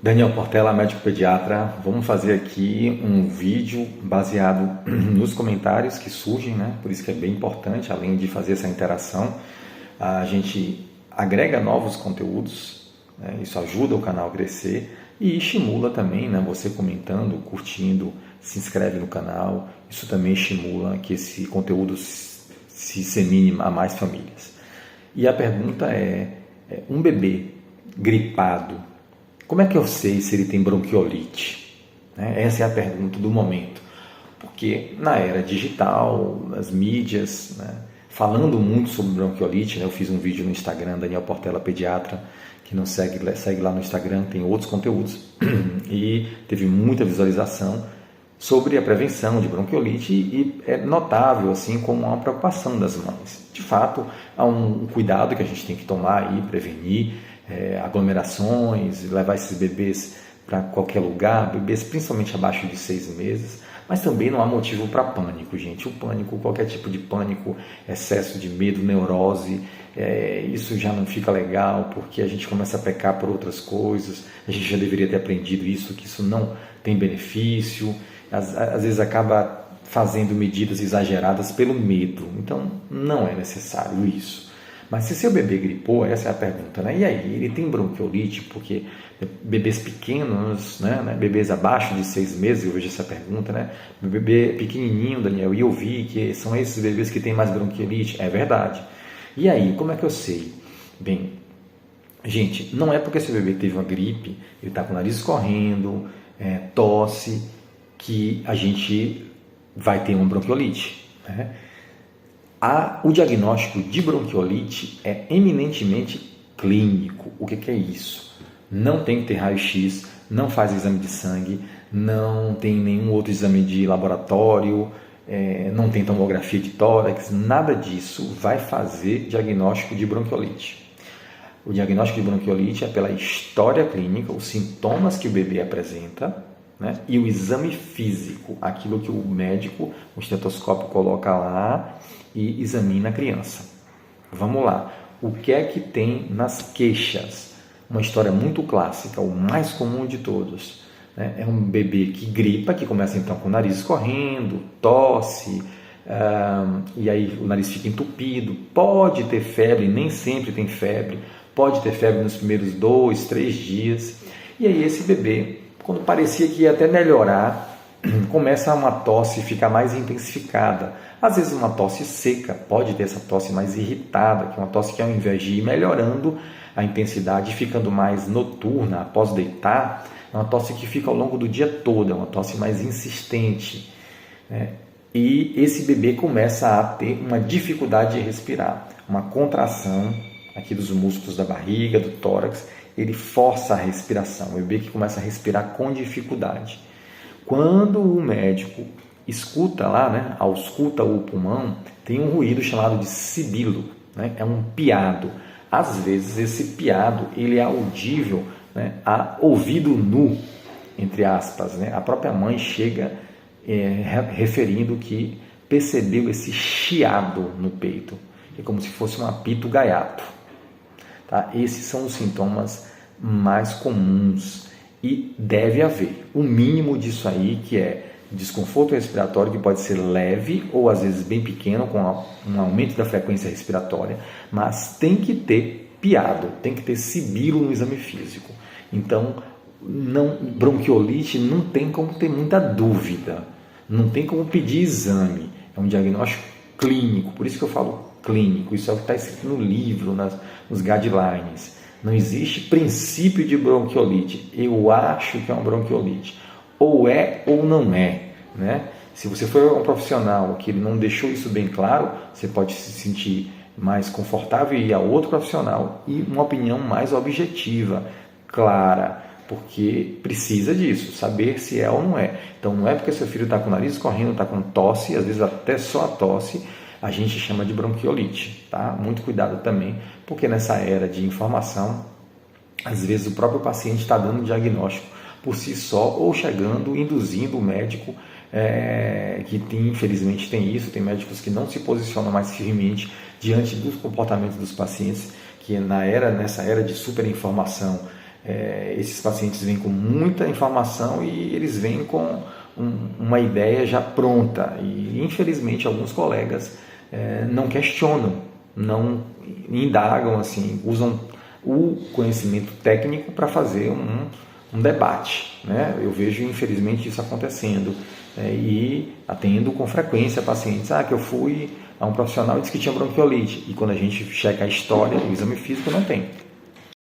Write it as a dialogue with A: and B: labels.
A: Daniel Portela, médico pediatra. Vamos fazer aqui um vídeo baseado nos comentários que surgem, né? Por isso que é bem importante, além de fazer essa interação, a gente agrega novos conteúdos, né? Isso ajuda o canal a crescer e estimula também, né? Você comentando, curtindo, se inscreve no canal, isso também estimula que esse conteúdo se dissemine a mais famílias. E a pergunta um bebê gripado, como é que eu sei se ele tem bronquiolite? Essa é a pergunta do momento. Porque na era digital, nas mídias, né, falando muito sobre bronquiolite, né, eu fiz um vídeo no Instagram, Daniel Portela Pediatra, que não segue lá no Instagram, tem outros conteúdos, e teve muita visualização sobre a prevenção de bronquiolite e é notável assim como uma preocupação das mães. De fato, há um cuidado que a gente tem que tomar aí, prevenir aglomerações, levar esses bebês para qualquer lugar, bebês principalmente abaixo de 6 meses, mas também não há motivo para pânico, gente. O pânico, qualquer tipo de pânico, excesso de medo, neurose, isso já não fica legal, porque a gente começa a pecar por outras coisas, a gente já deveria ter aprendido isso, que isso não tem benefício, às vezes acaba fazendo medidas exageradas pelo medo, então não é necessário isso. Mas se seu bebê gripou, essa é a pergunta, né? E aí, ele tem bronquiolite? Porque bebês pequenos, né? Bebês abaixo de 6 meses, eu vejo essa pergunta, né? Bebê pequenininho, Daniel, e eu vi que são esses bebês que têm mais bronquiolite. É verdade. E aí, como é que eu sei? Bem, gente, não é porque seu bebê teve uma gripe, ele está com o nariz escorrendo, tosse, que a gente vai ter uma bronquiolite, né? O diagnóstico de bronquiolite é eminentemente clínico. O que é isso? Não tem que ter raio-x, não faz exame de sangue, não tem nenhum outro exame de laboratório, não tem tomografia de tórax, nada disso vai fazer diagnóstico de bronquiolite. O diagnóstico de bronquiolite é pela história clínica, os sintomas que o bebê apresenta, né? E o exame físico, aquilo que o médico, o estetoscópio, coloca lá e examina a criança. Vamos lá. O que é que tem nas queixas? Uma história muito clássica, o mais comum de todos, né? É um bebê que gripa, que começa então com o nariz escorrendo, tosse, e aí o nariz fica entupido, pode ter febre, nem sempre tem febre, pode ter febre nos primeiros 2, 3 dias, e aí esse bebê, quando parecia que ia até melhorar, começa uma tosse ficar mais intensificada. Às vezes uma tosse seca, pode ter essa tosse mais irritada, que é uma tosse que ao invés de ir melhorando a intensidade, ficando mais noturna após deitar, é uma tosse que fica ao longo do dia todo, é uma tosse mais insistente, né? E esse bebê começa a ter uma dificuldade de respirar, uma contração aqui dos músculos da barriga, do tórax, ele força a respiração, o bebê que começa a respirar com dificuldade. Quando o médico escuta lá, né, ausculta o pulmão, tem um ruído chamado de sibilo, né, é um piado. Às vezes esse piado ele é audível, né, a ouvido nu, entre aspas, né? A própria mãe chega referindo que percebeu esse chiado no peito, é como se fosse um apito gaiato. Tá? Esses são os sintomas mais comuns e deve haver o mínimo disso aí, que é desconforto respiratório, que pode ser leve ou às vezes bem pequeno, com um aumento da frequência respiratória, mas tem que ter piado, tem que ter sibilo no exame físico. Então, bronquiolite não tem como ter muita dúvida, não tem como pedir exame, é um diagnóstico clínico, por isso que eu falo clínico, isso é o que está escrito no livro, nos guidelines. Não existe princípio de bronquiolite, eu acho que é uma bronquiolite, ou é ou não é, né? Se você for um profissional que ele não deixou isso bem claro, você pode se sentir mais confortável e ir a outro profissional e uma opinião mais objetiva, clara, porque precisa disso, saber se é ou não é. Então não é porque seu filho está com o nariz escorrendo, está com tosse, às vezes até só a tosse, a gente chama de bronquiolite, tá? Muito cuidado também, porque nessa era de informação, às vezes o próprio paciente está dando um diagnóstico por si só, ou chegando, induzindo o médico, que infelizmente tem isso, tem médicos que não se posicionam mais firmemente diante dos comportamentos dos pacientes, que nessa era de superinformação, esses pacientes vêm com muita informação e eles vêm com uma ideia já pronta. E, infelizmente, alguns colegas não questionam, não indagam, assim, usam o conhecimento técnico para fazer um debate, né? Eu vejo, infelizmente, isso acontecendo, e atendo com frequência pacientes que eu fui a um profissional e disse que tinha bronquiolite, e quando a gente checa a história, o exame físico não tem.